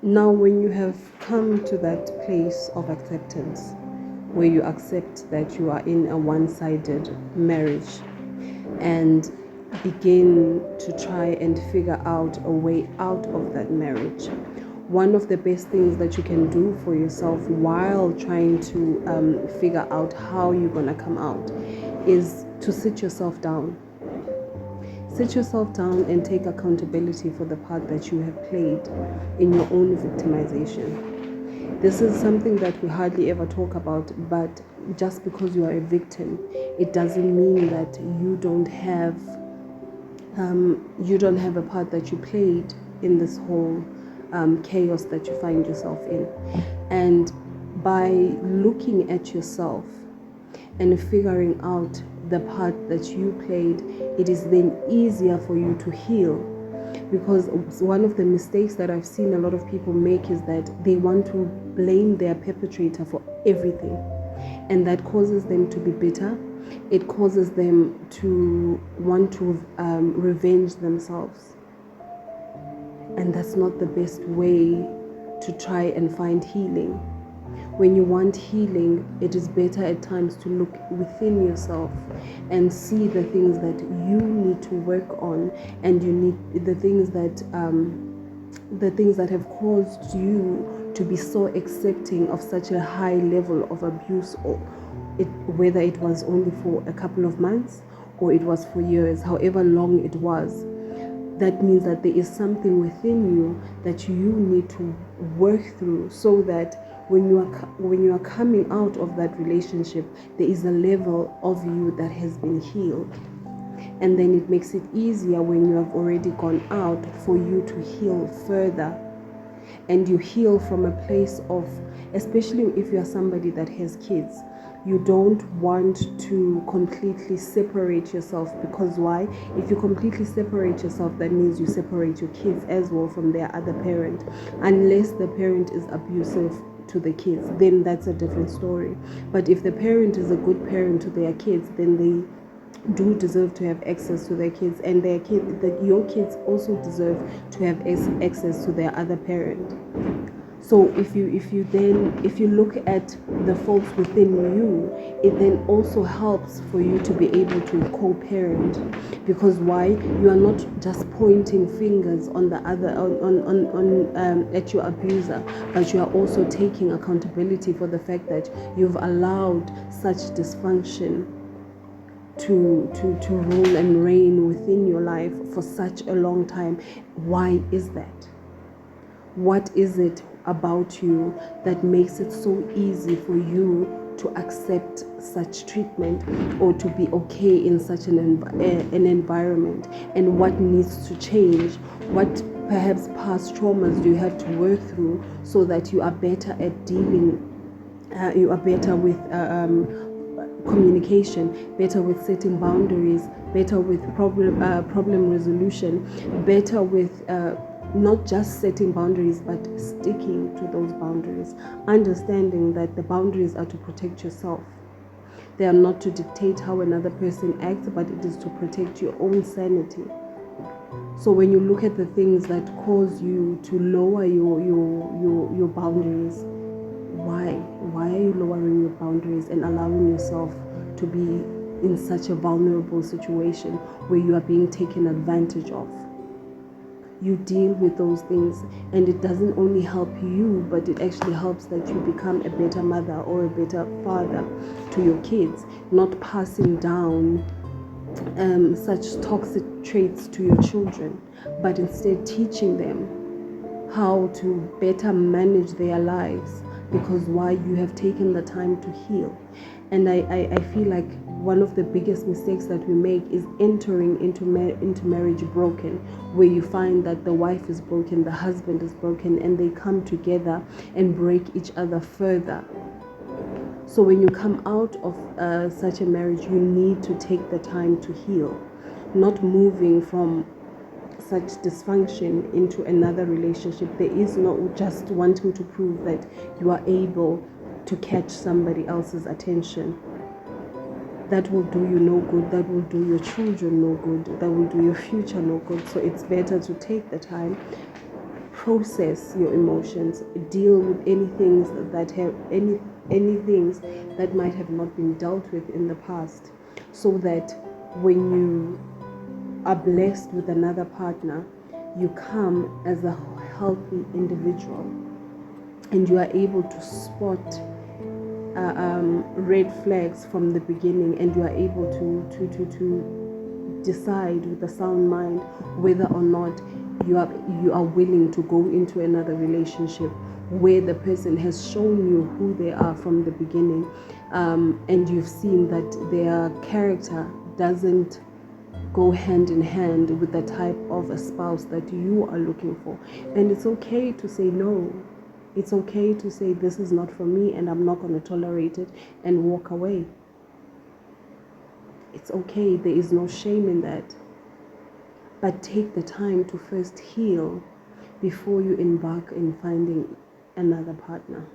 Now, when you have come to that place of acceptance, where you accept that you are in a one-sided marriage and begin to try and figure out a way out of that marriage, one of the best things that you can do for yourself while trying to figure out how you're going to come out is to sit yourself down. Sit yourself down and take accountability for the part that you have played in your own victimization. This is something that we hardly ever talk about, but just because you are a victim, it doesn't mean that you don't have a part that you played in this whole chaos that you find yourself in. And by looking at yourself and figuring out the part that you played, it is then easier for you to heal. Because one of the mistakes that I've seen a lot of people make is that they want to blame their perpetrator for everything, and that causes them to be bitter. It causes them to want to revenge themselves, and that's not the best way to try and find healing. When you want healing, it is better at times to look within yourself and see the things that you need to work on, and you need the things that have caused you to be so accepting of such a high level of abuse, or whether it was only for a couple of months or it was for years, however long it was. That means that there is something within you that you need to work through, so that when you are coming out of that relationship, there is a level of you that has been healed. And then it makes it easier when you have already gone out for you to heal further. And you heal from a place of, especially if you are somebody that has kids, you don't want to completely separate yourself, because why? If you completely separate yourself, that means you separate your kids as well from their other parent. Unless the parent is abusive to the kids, then that's a different story. But if the parent is a good parent to their kids, then they do deserve to have access to their kids, and your kids also deserve to have access to their other parent. So if you look at the faults within you, it then also helps for you to be able to co-parent. Because why? You are not just pointing fingers on the other at your abuser, but you are also taking accountability for the fact that you've allowed such dysfunction to rule and reign within your life for such a long time. Why is that? What is it about you that makes it so easy for you to accept such treatment, or to be okay in such an environment? And what needs to change? What perhaps past traumas do you have to work through so that you are better at dealing, you are better with communication, better with setting boundaries, better with problem resolution, better with not just setting boundaries, but sticking to those boundaries, understanding that the boundaries are to protect yourself. They are not to dictate how another person acts, but it is to protect your own sanity. So when you look at the things that cause you to lower your boundaries, why are you lowering your boundaries and allowing yourself to be in such a vulnerable situation where you are being taken advantage of? You deal with those things, and it doesn't only help you, but it actually helps that you become a better mother or a better father to your kids, not passing down such toxic traits to your children, but instead teaching them how to better manage their lives. Because why? You have taken the time to heal. And I feel like one of the biggest mistakes that we make is entering into marriage broken, where you find that the wife is broken, the husband is broken, and they come together and break each other further. So when you come out of such a marriage, you need to take the time to heal, not moving from such dysfunction into another relationship. There is no just wanting to prove that you are able to catch somebody else's attention. That will do you no good. That will do your children no good. That will do your future no good. So it's better to take the time, process your emotions, deal with any things that have any things that might have not been dealt with in the past, so that when you are blessed with another partner, you come as a healthy individual and you are able to spot red flags from the beginning, and you are able to decide with a sound mind whether or not you are willing to go into another relationship where the person has shown you who they are from the beginning, and you've seen that their character doesn't go hand in hand with the type of a spouse that you are looking for. And it's okay to say no. It's okay to say this is not for me and I'm not going to tolerate it and walk away. It's okay. There is no shame in that. But take the time to first heal before you embark in finding another partner.